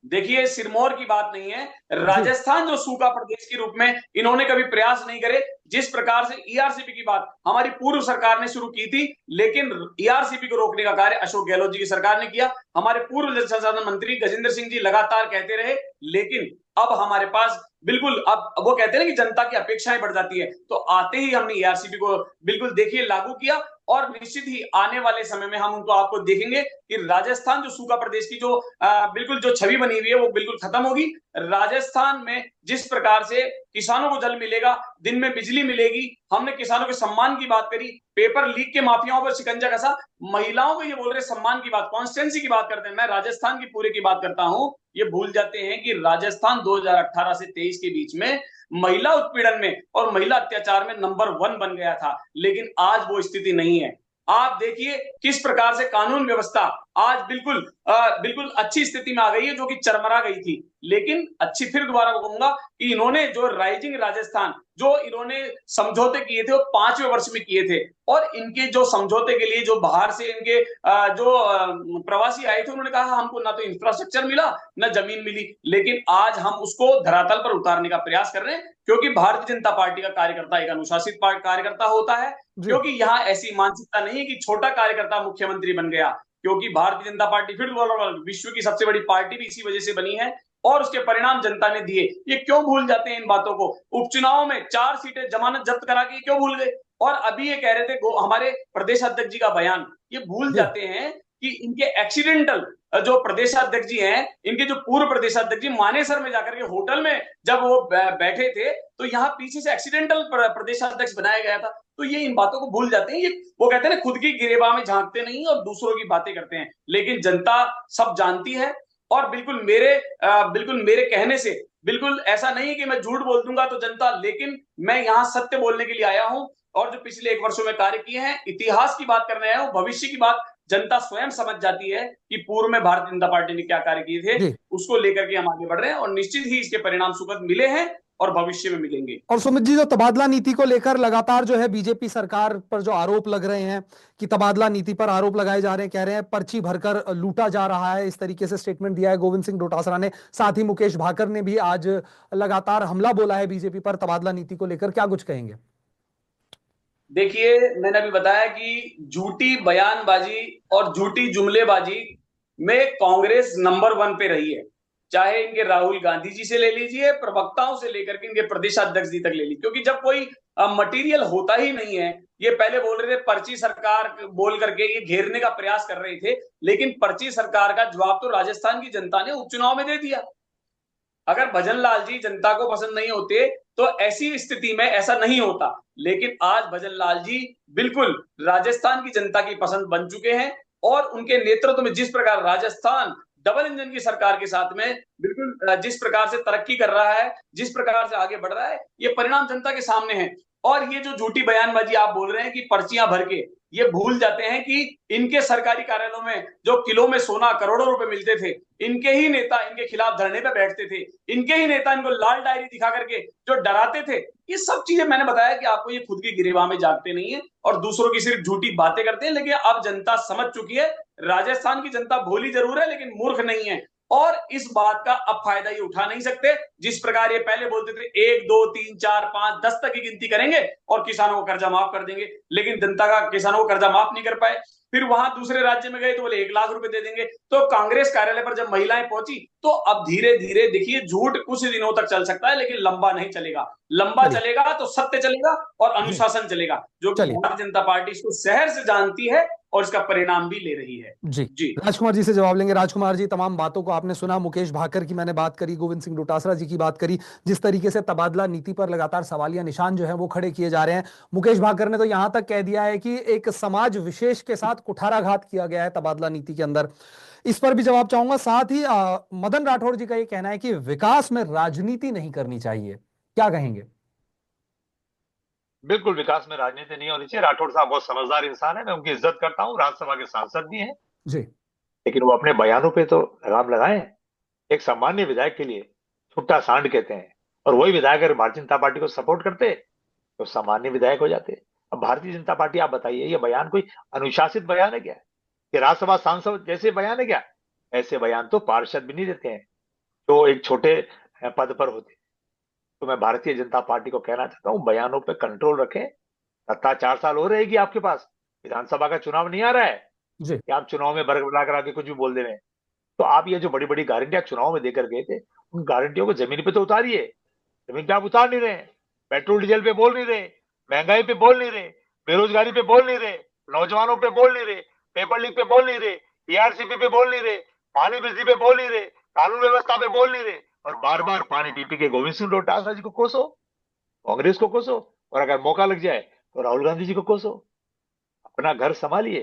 देखिए, सिरमौर की बात नहीं है, राजस्थान जो सूखा प्रदेश के रूप में इन्होंने कभी प्रयास नहीं करे। जिस प्रकार से ईआरसीपी की बात हमारी पूर्व सरकार ने शुरू की थी, लेकिन ईआरसीपी को रोकने का कार्य अशोक गहलोत जी की सरकार ने किया। हमारे पूर्व जल संसाधन मंत्री गजेंद्र सिंह जी लगातार कहते रहे, लेकिन अब हमारे पास बिल्कुल, अब वो कहते हैं ना कि जनता की अपेक्षाएं बढ़ जाती है, तो आते ही हमने ईआरसीपी को बिल्कुल देखिए लागू किया। और निश्चित ही आने वाले समय में हम उनको आपको देखेंगे कि राजस्थान जो सूखा प्रदेश की जो बिल्कुल जो छवि बनी हुई है वो बिल्कुल खत्म होगी। राजस्थान में जिस प्रकार से किसानों को जल मिलेगा, दिन में बिजली मिलेगी, हमने किसानों के सम्मान की बात करी, पेपर लीक के माफियाओं पर शिकंजा कसा, महिलाओं को ये बोल रहे सम्मान की बात, कॉन्स्टेंसी की बात करते हैं। मैं राजस्थान की पूरे की बात करता हूं। ये भूल जाते हैं कि राजस्थान 2018 से 23 के बीच में महिला उत्पीड़न में और महिला अत्याचार में नंबर 1 बन गया था, लेकिन आज वो स्थिति नहीं है। आप देखिए किस प्रकार से कानून व्यवस्था आज बिल्कुल अच्छी स्थिति में आ गई है, जो कि चरमरा गई थी। लेकिन अच्छी, फिर दोबारा कहूंगा कि इन्होंने जो राइजिंग राजस्थान, जो इन्होंने समझौते किए थे वो 5वें वर्ष में किए थे, और इनके जो समझौते के लिए जो बाहर से इनके जो प्रवासी आए थे, उन्होंने कहा हमको ना तो इंफ्रास्ट्रक्चर मिला ना जमीन मिली, लेकिन आज हम उसको धरातल पर उतारने का प्रयास कर रहे हैं, क्योंकि भारतीय जनता पार्टी का कार्यकर्ता एक अनुशासित कार्यकर्ता होता है। क्योंकि यहाँ ऐसी मानसिकता नहीं है कि छोटा कार्यकर्ता मुख्यमंत्री बन गया, क्योंकि भारतीय जनता पार्टी फिर विश्व की सबसे बड़ी पार्टी भी इसी वजह से बनी है, और उसके परिणाम जनता ने दिए। ये क्यों भूल जाते हैं इन बातों को? उपचुनाव में 4 सीटें जमानत जब्त करा के क्यों भूल गए? और अभी ये कह रहे थे हमारे प्रदेश अध्यक्ष जी का बयान, ये भूल जाते हैं कि इनके एक्सीडेंटल जो प्रदेशाध्यक्ष जी हैं, इनके जो पूर्व प्रदेशाध्यक्ष जी मानेसर में जाकर के होटल में जब वो बैठे थे, तो यहाँ पीछे से एक्सीडेंटल प्रदेशाध्यक्ष बनाया गया था। तो ये इन बातों को भूल जाते हैं। ये वो कहते हैं ना, खुद की गिरेबान में झांकते नहीं और दूसरों की बातें करते हैं, लेकिन जनता सब जानती है। और बिल्कुल मेरे कहने से बिल्कुल ऐसा नहीं है कि मैं झूठ बोल दूंगा तो जनता, लेकिन मैं यहाँ सत्य बोलने के लिए आया हूं। और जो पिछले 1 वर्षों में कार्य किए हैं, इतिहास की बात करने आया हूं, भविष्य की बात जनता स्वयं समझ जाती है कि पूर्व में भारतीय जनता पार्टी ने क्या कार्य किए थे, उसको लेकर के हम आगे बढ़ रहे हैं और निश्चित ही इसके परिणाम सुखद मिले हैं और भविष्य में मिलेंगे। और सुमित जी, जो तबादला नीति को लेकर लगातार जो है बीजेपी सरकार पर जो आरोप लग रहे हैं कि तबादला नीति पर आरोप लगाए जा रहे हैं, कह रहे हैं पर्ची भरकर लूटा जा रहा है, इस तरीके से स्टेटमेंट दिया है गोविंद सिंह डोटासरा ने। साथ ही मुकेश भाकर ने भी आज लगातार हमला बोला है बीजेपी पर तबादला नीति को लेकर, क्या कुछ कहेंगे? देखिए, मैंने अभी बताया कि झूठी बयानबाजी और झूठी जुमलेबाजी में कांग्रेस नंबर 1 पे रही है। चाहे इनके राहुल गांधी जी से ले लीजिए, प्रवक्ताओं से लेकर के इनके प्रदेशाध्यक्ष जी तक ले लीजिए, क्योंकि जब कोई मटेरियल होता ही नहीं है, ये पहले बोल रहे थे पर्ची सरकार बोल करके ये घेरने का प्रयास कर रहे थे, लेकिन पर्ची सरकार का जवाब तो राजस्थान की जनता ने उपचुनाव में दे दिया। अगर भजन लाल जी जनता को पसंद नहीं होते तो ऐसी स्थिति में ऐसा नहीं होता, लेकिन आज भजन लाल जी बिल्कुल राजस्थान की जनता की पसंद बन चुके हैं और उनके नेतृत्व में जिस प्रकार राजस्थान डबल इंजन की सरकार के साथ में बिल्कुल जिस प्रकार से तरक्की कर रहा है, जिस प्रकार से आगे बढ़ रहा है, ये परिणाम जनता के सामने है। और ये जो झूठी बयानबाजी आप बोल रहे हैं कि पर्चियां भर के, ये भूल जाते हैं कि इनके सरकारी कार्यालयों में जो किलो में सोना करोड़ों रुपए मिलते थे, इनके ही नेता इनके खिलाफ धरने पे बैठते थे, इनके ही नेता इनको लाल डायरी दिखा करके जो डराते थे। ये सब चीजें मैंने बताया कि आपको ये खुद की गिरेबान में जागते नहीं है और दूसरों की सिर्फ झूठी बातें करते हैं। लेकिन अब जनता समझ चुकी है, राजस्थान की जनता भोली जरूर है लेकिन मूर्ख नहीं है, और इस बात का अब फायदा ये उठा नहीं सकते। जिस प्रकार ये पहले बोलते थे 1 2 3 4 5 10 तक की गिनती करेंगे और किसानों को कर्जा माफ कर देंगे, लेकिन जनता का किसानों को कर्जा माफ नहीं कर पाए। फिर वहां दूसरे राज्य में गए तो बोले 1 लाख रुपए दे देंगे। तो कांग्रेस कार्यालय पर जब महिलाएं पहुंची तो अब धीरे धीरे देखिए, झूठ कुछ दिनों तक चल सकता है लेकिन लंबा नहीं चलेगा। लंबा चलेगा तो सत्य चलेगा और अनुशासन चलेगा, जो भारतीय जनता पार्टी इसको शहर से जानती है और इसका परिणाम भी ले रही है। जी राजकुमार जी से जवाब लेंगे। राजकुमार जी, तमाम बातों को आपने सुना, मुकेश भाकर की मैंने बात करी, गोविंद सिंह डोटासरा जी की बात करी, जिस तरीके से तबादला नीति पर लगातार सवालिया निशान जो है वो खड़े किए जा रहे हैं। मुकेश भाकर ने तो यहां तक कह दिया है कि एक समाज विशेष के साथ कुठाराघात किया गया है तबादला नीति के अंदर। इस पर भी जवाब चाहूंगा। साथ ही मदन राठौड़ जी का ये कहना है कि विकास में राजनीति नहीं करनी चाहिए, क्या कहेंगे? बिल्कुल, विकास में राजनीति नहीं होनी चाहिए। राठौड़ साहब बहुत समझदार इंसान है, मैं उनकी इज्जत करता हूँ, राज्यसभा के सांसद भी हैं जी, लेकिन वो अपने बयानों पे तो लगाम लगाएं। एक सामान्य विधायक के लिए छुट्टा सांड कहते हैं, और वही विधायक अगर भारतीय जनता पार्टी को सपोर्ट करते तो सामान्य विधायक हो जाते। अब भारतीय जनता पार्टी, आप बताइए, ये बयान कोई अनुशासित बयान है क्या? कि राज्यसभा सांसद जैसे बयान है क्या? ऐसे बयान तो पार्षद भी नहीं देते हैं तो एक छोटे पद पर होते। तो मैं भारतीय जनता पार्टी को कहना चाहता हूं, बयानों पे कंट्रोल रखें। सत्ता 4 साल हो रहेगी आपके पास, विधानसभा का चुनाव नहीं आ रहा है जी, कि आप चुनाव में बरगला करा के कुछ भी बोल दे रहे हैं। तो आप ये जो बड़ी बड़ी गारंटियां चुनाव में देकर गए थे, उन गारंटियों को जमीन पे तो उतारिए। जमीन पे आप उतार नहीं रहे, पेट्रोल डीजल पे बोल नहीं रहे, महंगाई पे बोल नहीं रहे, बेरोजगारी पे बोल नहीं रहे, नौजवानों पे बोल नहीं रहे, पेपर लीक पे बोल नहीं रहे, टीआरसीपी पे बोल नहीं रहे, पानी बिजली पे बोल नहीं रहे, कानून व्यवस्था पे बोल नहीं रहे, और बार बार पानी पी के गोविंद सिंह डोटासरा जी को कोसो, कांग्रेस को कोसो, और अगर मौका लग जाए तो राहुल गांधी जी को कोसो। अपना घर संभालिए,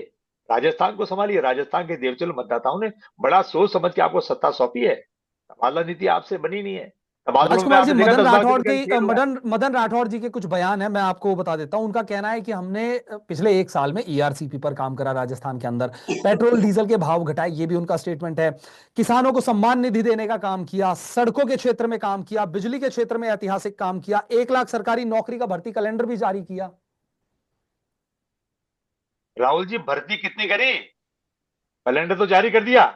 राजस्थान को संभालिए। राजस्थान के देवचल मतदाताओं ने बड़ा सोच समझ के आपको सत्ता सौंपी है। तबादला नीति आपसे बनी नहीं है। राजकुमार जी, मदन राठौड़ जी के कुछ बयान है, मैं आपको बता देता हूं। उनका कहना है कि हमने पिछले 1 साल में ईआरसीपी पर काम करा राजस्थान के अंदर, पेट्रोल डीजल के भाव घटाए, ये भी उनका स्टेटमेंट है। किसानों को सम्मान निधि देने का काम किया, सड़कों के क्षेत्र में काम किया, बिजली के क्षेत्र में ऐतिहासिक काम किया, 1 लाख सरकारी नौकरी का भर्ती कैलेंडर भी जारी किया। राहुल जी, भर्ती कितनी करी? कैलेंडर तो जारी कर दिया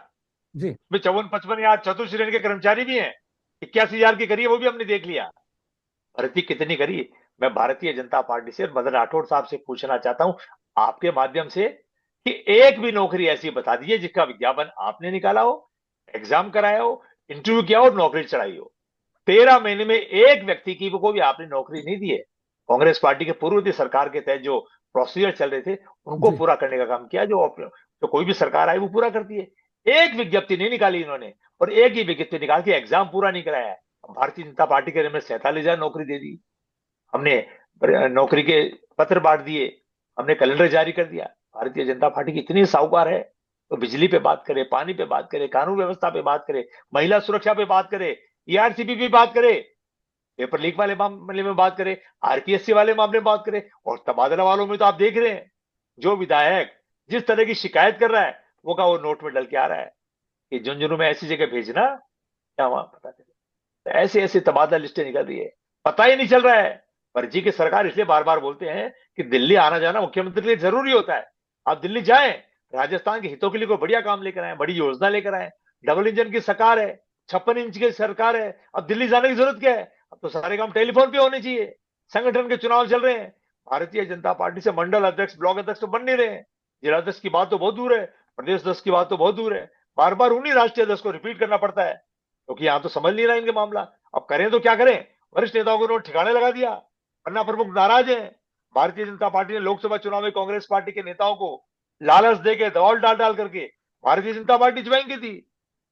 जी, 54-55 या चतुर्थ श्रेणी के कर्मचारी भी हैं, 81,000 की करी है, वो भी हमने देख लिया। भर्ती कितनी करी? मैं भारतीय जनता पार्टी से मदन राठौड़ साहब से पूछना चाहता हूं आपके माध्यम से कि एक भी नौकरी ऐसी बता दीजिए जिसका विज्ञापन आपने निकाला हो, एग्जाम कराया हो, इंटरव्यू किया हो और नौकरी चढ़ाई हो। 13 महीने में एक व्यक्ति की को भी आपने नौकरी नहीं दी है। कांग्रेस पार्टी के पूर्ववर्ती सरकार के तहत जो प्रोसीजर चल रहे थे उनको जी। पूरा करने का काम किया। जो कोई भी सरकार आई वो पूरा करती है। एक विज्ञप्ति नहीं निकाली इन्होंने, और एक ही विज्ञप्ति निकाल के एग्जाम पूरा नहीं कराया है। भारतीय जनता पार्टी के 47,000 नौकरी दे दी हमने, नौकरी के पत्र बांट दिए हमने, कैलेंडर जारी कर दिया। भारतीय जनता पार्टी की इतनी साहूकार है तो बिजली पे बात करे, पानी पे बात करे, कानून व्यवस्था पे बात करे, महिला सुरक्षा पे बात करे, ईआरसीपी पे बात करे, पेपर लीक वाले मामले में बात करे, आरपीएससी वाले मामले में बात करे। और तबादला वालों में तो आप देख रहे हैं जो विधायक जिस तरह की शिकायत कर रहा है वो का वो नोट में डल के आ रहा है कि झुंझुनू में ऐसी जगह भेजना क्या वहां पता चले। तो ऐसे ऐसे तबादला लिस्टें निकल रही है, पता ही नहीं चल रहा है। फर्जी की सरकार इसलिए बार बार बोलते हैं कि दिल्ली आना जाना मुख्यमंत्री के लिए जरूरी होता है। आप दिल्ली जाएं, राजस्थान के हितों के लिए कोई बढ़िया काम लेकर आए, बड़ी योजना लेकर आए। डबल इंजन की सरकार है, 56 इंच की सरकार है, अब दिल्ली जाने की जरूरत क्या है? अब तो सारे काम टेलीफोन पे होने चाहिए। संगठन के चुनाव चल रहे हैं, भारतीय जनता पार्टी से मंडल अध्यक्ष, ब्लॉक अध्यक्ष तो बन नहीं रहे हैं, जिला अध्यक्ष की बात तो बहुत दूर है, प्रदेश अध्यक्ष की बात तो बहुत दूर है। बार बार उन्हीं राष्ट्रीय अध्यक्ष को रिपीट करना पड़ता है क्योंकि यहां तो समझ नहीं रहा इनके मामला। अब करें तो क्या करें? वरिष्ठ नेताओं को उन्होंने ठिकाने लगा दिया, पन्ना प्रमुख नाराज है। भारतीय जनता पार्टी ने लोकसभा चुनाव में कांग्रेस पार्टी के नेताओं को लालच देके, दबाव डाल डाल करके भारतीय जनता पार्टी ज्वाइन की थी।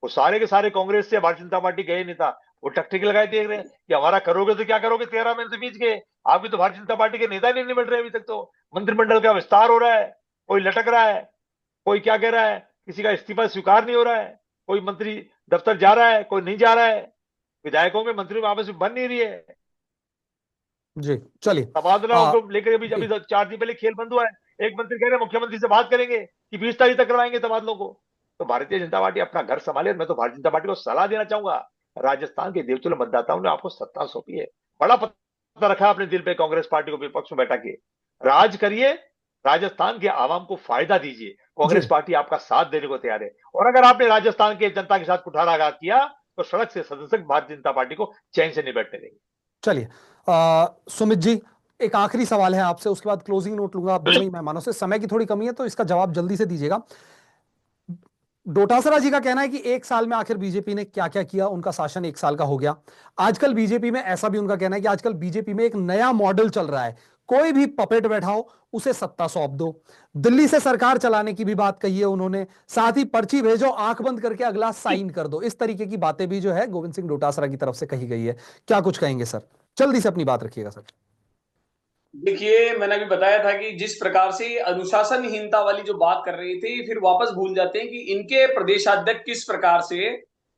वो सारे के सारे कांग्रेस से भारतीय जनता पार्टी गए नेता वो टकटकी लगाए देख रहे हैं कि हमारा करोगे तो क्या करोगे, 13 महीने से बीच गए, आपकी तो भारतीय जनता पार्टी के नेता नहीं निकल रहे अभी तक। तो मंत्रिमंडल का विस्तार हो रहा है, कोई लटक रहा है, कोई क्या कह रहा है, किसी का इस्तीफा स्वीकार नहीं हो रहा है, कोई मंत्री दफ्तर जा रहा है, कोई नहीं जा रहा है, विधायकों में मंत्रियों में आपस में बन नहीं रही है। जी चलिए। तबादला को लेकर अभी 4 दिन पहले खेल बंद हुआ है। एक मंत्री कह रहे हैं मुख्यमंत्री से बात करेंगे कि 20 तारीख तक करवाएंगे तबादलों को। तो भारतीय जनता पार्टी अपना घर संभाले। मैं तो भारतीय जनता पार्टी को सलाह देना चाहूंगा, राजस्थान के देवतुल्य मतदाताओं ने आपको सत्ता सौंपी है, बड़ा पत्ता रखा है अपने दिल पे, कांग्रेस पार्टी को विपक्ष में बैठा के राज करिए, राजस्थान के आवाम को फायदा दीजिए। कांग्रेस पार्टी आपका साथ देने को तैयार है, और अगर आपने राजस्थान के जनता के साथ कुठाराघात किया तो सड़क से सदस्य भारतीय जनता पार्टी को चैन से नहीं बैठने देंगे। चलिए सुमित जी, एक आखिरी सवाल है आपसे, उसके बाद क्लोजिंग नोट लूंगा आप दोनों ही मेहमानों से। समय की थोड़ी कमी है तो इसका जवाब जल्दी से दीजिएगा। डोटासरा जी का कहना है कि 1 साल में आखिर बीजेपी ने क्या क्या किया, उनका शासन 1 साल का हो गया। आजकल बीजेपी में ऐसा भी उनका कहना है कि आजकल बीजेपी में एक नया मॉडल चल रहा है, कोई भी पपेट बैठाओ उसे सत्ता सौंप दो। दिल्ली से सरकार चलाने की भी बात कही है उन्होंने, साथ ही पर्ची भेजो, आंख बंद करके अगला साइन कर दो। इस तरीके की बातें भी जो है गोविंद सिंह डोटासरा की तरफ से कही गई है। क्या कुछ कहेंगे सर? जल्दी से अपनी बात रखिएगा सर। देखिए, मैंने अभी बताया था कि जिस प्रकार से अनुशासनहीनता वाली जो बात कर रही थी, फिर वापस भूल जाते हैं कि इनके प्रदेशाध्यक्ष किस प्रकार से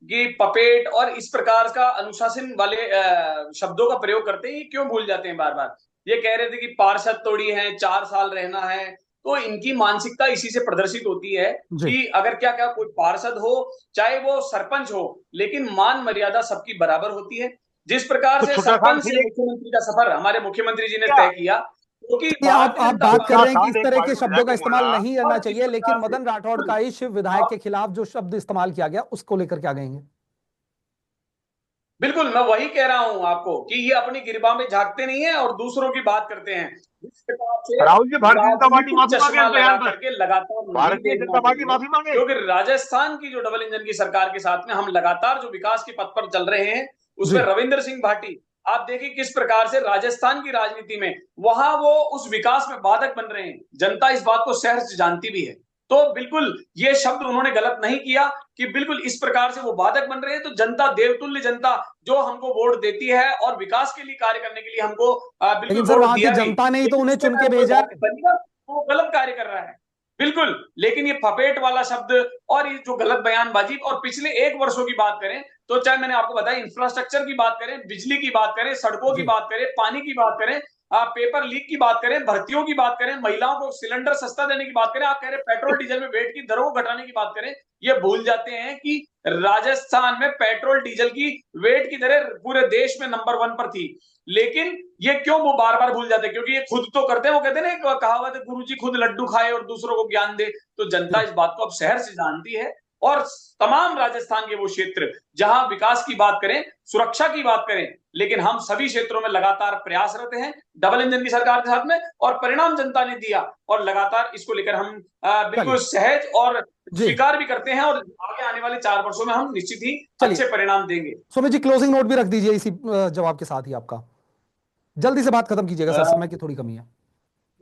कि पपेट और इस प्रकार का अनुशासन वाले शब्दों का प्रयोग करते हैं। ये क्यों भूल जाते हैं बार बार? ये कह रहे थे कि पार्षद तोड़ी है, 4 साल रहना है, तो इनकी मानसिकता इसी से प्रदर्शित होती है कि अगर क्या क्या कोई पार्षद हो, चाहे वो सरपंच हो, लेकिन मान मर्यादा सबकी बराबर होती है। जिस प्रकार से सरपंच से मुख्यमंत्री का सफर हमारे मुख्यमंत्री जी ने तय किया, क्योंकि आप बात कर रहे हैं कि इस तरह के शब्दों का इस्तेमाल नहीं करना चाहिए, लेकिन मदन राठौड़ का ही शिव विधायक के खिलाफ जो शब्द इस्तेमाल किया गया उसको लेकर क्या कहेंगे? बिल्कुल, मैं वही कह रहा हूं आपको कि ये अपनी गिरबा में झांकते नहीं है और दूसरों की बात करते हैं। राहुल जी, भारतीय जनता पार्टी माफी मांगे करके लगातार भारतीय जनता पार्टी माफी मांगे, क्योंकि राजस्थान की जो डबल इंजन की सरकार के साथ में हम लगातार जो विकास के पथ पर चल रहे हैं, उसमें रविंद्र सिंह भाटी आप देखिए किस प्रकार से राजस्थान की राजनीति में वहां वो उस विकास में बाधक बन रहे हैं। जनता इस बात को शहर से जानती भी है। तो बिल्कुल ये शब्द उन्होंने गलत नहीं किया कि बिल्कुल इस प्रकार से वो बाधक बन रहे हैं। तो जनता, देवतुल्य जनता जो हमको वोट देती है और विकास के लिए कार्य करने के लिए हमको बिल्कुल वोट दिया, जनता ने ही तो उन्हें चुन के भेजा, वो गलत कार्य कर रहा है बिल्कुल। लेकिन ये फपेट वाला शब्द और ये जो गलत बयानबाजी, और पिछले 1 वर्षों की बात करें तो चाहे मैंने आपको बताया इंफ्रास्ट्रक्चर की बात करें, बिजली की बात करें, सड़कों की बात करें, पानी की बात करें, पेपर लीक की बात करें, भर्तियों की बात करें, महिलाओं को सिलेंडर सस्ता देने की बात करें, आप कह रहे पेट्रोल डीजल में वेट की दरों को घटाने की बात करें, ये भूल जाते हैं कि राजस्थान में पेट्रोल डीजल की वेट की दरें पूरे देश में नंबर 1 पर थी। लेकिन ये क्यों वो बार बार भूल जाते हैं? क्योंकि ये खुद तो करते हैं, वो कहते हैं ना कहावत है, गुरुजी खुद लड्डू खाए और दूसरों को ज्ञान दे। तो जनता इस बात को अब शहर से जानती है, और तमाम राजस्थान के वो क्षेत्र जहां विकास की बात करें, सुरक्षा की बात करें, लेकिन हम सभी क्षेत्रों में लगातार प्रयासरत हैं डबल इंजन की सरकार के साथ में, और परिणाम जनता ने दिया। और लगातार इसको लेकर हम बिल्कुल सहज और स्वीकार भी करते हैं, और आगे आने वाले 4 वर्षों में हम निश्चित ही अच्छे परिणाम देंगे। सुमित जी, क्लोजिंग नोट भी रख दीजिए इसी जवाब के साथ ही आपका। जल्दी से बात खत्म कीजिएगा सर, समय की थोड़ी कमी है।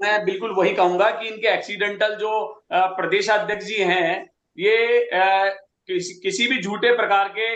मैं बिल्कुल वही कहूंगा कि इनके एक्सीडेंटल जो प्रदेशाध्यक्ष जी हैं, ये किसी भी झूठे प्रकार के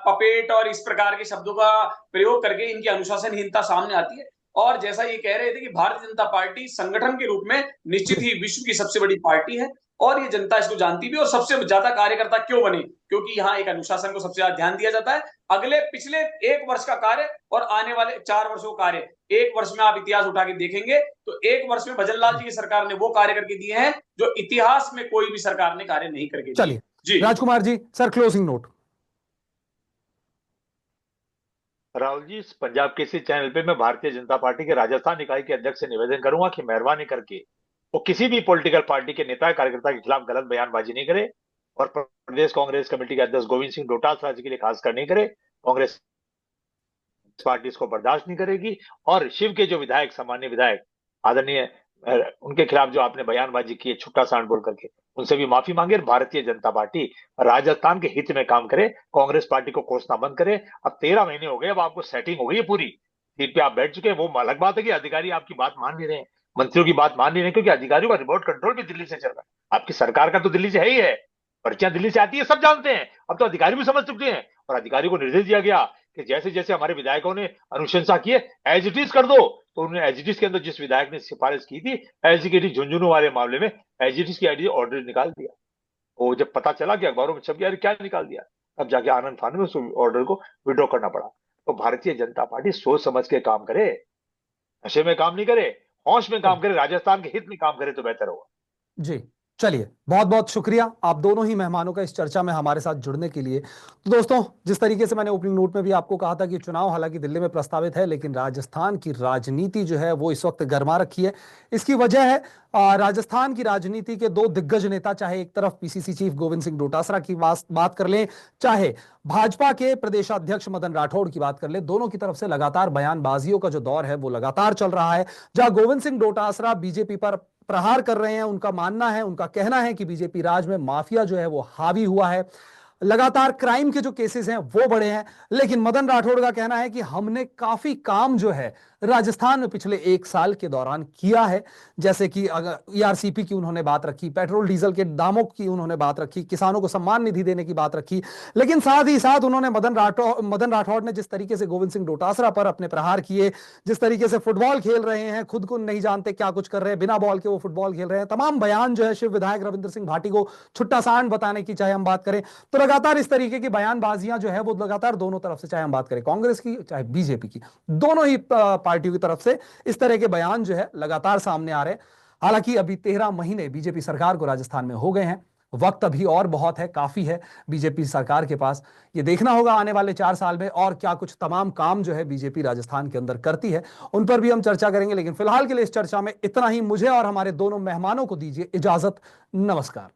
पपेट और इस प्रकार के शब्दों का प्रयोग करके इनकी अनुशासनहीनता सामने आती है। और जैसा ये कह रहे थे कि भारतीय जनता पार्टी संगठन के रूप में निश्चित ही विश्व की सबसे बड़ी पार्टी है, और ये जनता इसको जानती भी, और सबसे ज्यादा कार्यकर्ता क्यों बने, क्योंकि यहाँ एक अनुशासन को सबसे ज्यादा ध्यान दिया जाता है। अगले पिछले 1 वर्ष का कार्य और आने वाले 4 वर्षों का कार्य, 1 वर्ष में आप इतिहास उठा के देखेंगे तो 1 वर्ष में भजनलाल जी की सरकार ने वो कार्य करके दिए हैं जो इतिहास में कोई भी सरकार ने कार्य नहीं करके दिए। चलिए जी Rajkumar ji, sir closing note. Rahul ji, इस पंजाब केसरी चैनल पे मैं भारतीय जनता पार्टी के राजस्थान इकाई के अध्यक्ष से निवेदन करूंगा कि मेहरबानी करके वो किसी भी पॉलिटिकल पार्टी के नेता कार्यकर्ता के खिलाफ गलत बयानबाजी नहीं करे, और प्रदेश कांग्रेस कमेटी के अध्यक्ष गोविंद सिंह डोटासरा जी के लिए खासकर नहीं करे। कांग्रेस पार्टी इसको बर्दाश्त नहीं करेगी, और शिव के जो विधायक, सामान्य विधायक आदरणीय, उनके खिलाफ जो आपने बयानबाजी की है छुट्टा सांड बोल करके, उनसे भी माफी मांगे। भारतीय जनता पार्टी राजस्थान के हित में काम करे, कांग्रेस पार्टी को कोसना बंद करे। अब 13 महीने हो गए, अब आपको सेटिंग हो गई है, पूरी सीट पे आप बैठ चुके हैं। वो अलग बात है कि अधिकारी आपकी बात मान नहीं रहे हैं, मंत्रियों की बात मान नहीं रहे, क्योंकि अधिकारियों का रिमोट कंट्रोल भी दिल्ली से चल रहा है। आपकी सरकार का तो दिल्ली से है ही है, पर्चियां दिल्ली से आती है, सब जानते हैं। अब तो अधिकारी भी समझ चुके हैं, और अधिकारियों को निर्देश दिया गया कि जैसे जैसे हमारे विधायकों ने अनुशंसा की है एज इट इज कर दो। तो उन्होंने एज इट इज के अंदर जिस विधायक ने सिफारिश की थी एसजीकेटी झुंझुनू वाले मामले में, एज इट इज की आईडी ऑर्डर निकाल दिया। वो जब पता चला कि अखबारों में छप गया, क्या निकाल दिया, अब जाके आनंद फान में उस ऑर्डर को विड्रॉ करना पड़ा। तो भारतीय जनता पार्टी सोच समझ के काम करे, नशे में काम नहीं करे, होश में काम करे, राजस्थान के हित में काम करे तो बेहतर होगा। जी चलिए, बहुत बहुत शुक्रिया आप दोनों ही मेहमानों का इस चर्चा में हमारे साथ जुड़ने के लिए। तो दोस्तों, जिस तरीके से मैंने ओपनिंग नोट में भी आपको कहा था कि चुनाव हालांकि दिल्ली में प्रस्तावित है, लेकिन राजस्थान की राजनीति जो है वो इस वक्त गर्मा रखी है। इसकी वजह है राजस्थान की राजनीति के दो दिग्गज नेता, चाहे एक तरफ पीसीसी चीफ गोविंद सिंह डोटासरा की बात कर लें, चाहे भाजपा के प्रदेशाध्यक्ष मदन राठौड़ की बात कर ले, दोनों की तरफ से लगातार बयानबाजियों का जो दौर है वो लगातार चल रहा है। जहां गोविंद सिंह डोटासरा बीजेपी पर प्रहार कर रहे हैं, उनका मानना है, उनका कहना है कि बीजेपी राज में माफिया जो है वो हावी हुआ है, लगातार क्राइम के जो केसेस हैं वो बढ़े हैं। लेकिन मदन राठौड़ का कहना है कि हमने काफी काम जो है राजस्थान में पिछले 1 साल के दौरान किया है, जैसे कि अगर ईआरसीपी की उन्होंने बात रखी, पेट्रोल डीजल के दामों की उन्होंने बात रखी, किसानों को सम्मान निधि देने की बात रखी। लेकिन साथ ही साथ उन्होंने मदन राठौड़ ने जिस तरीके से गोविंद सिंह डोटासरा पर अपने प्रहार किए, जिस तरीके से फुटबॉल खेल रहे हैं, खुद को नहीं जानते क्या कुछ कर रहे हैं, बिना बॉल के वो फुटबॉल खेल रहे हैं, तमाम बयान जो है शिव विधायक रविंद्र सिंह भाटी को छुट्टा सांड बताने की चाहे हम बात करें, तो लगातार इस तरीके की बयानबाजियां जो है वो लगातार दोनों तरफ से, चाहे हम बात करें कांग्रेस की चाहे बीजेपी की, दोनों ही पार्टियों की तरफ से इस तरह के बयान जो है लगातार सामने आ रहे हैं। हालांकि अभी 13 महीने बीजेपी सरकार को राजस्थान में हो गए हैं, वक्त अभी और बहुत है, काफी है बीजेपी सरकार के पास। ये देखना होगा आने वाले 4 साल में और क्या कुछ तमाम काम जो है बीजेपी राजस्थान के अंदर करती है, उन पर भी हम चर्चा करेंगे। लेकिन फिलहाल के लिए इस चर्चा में इतना ही। मुझे और हमारे दोनों मेहमानों को दीजिए इजाजत। नमस्कार।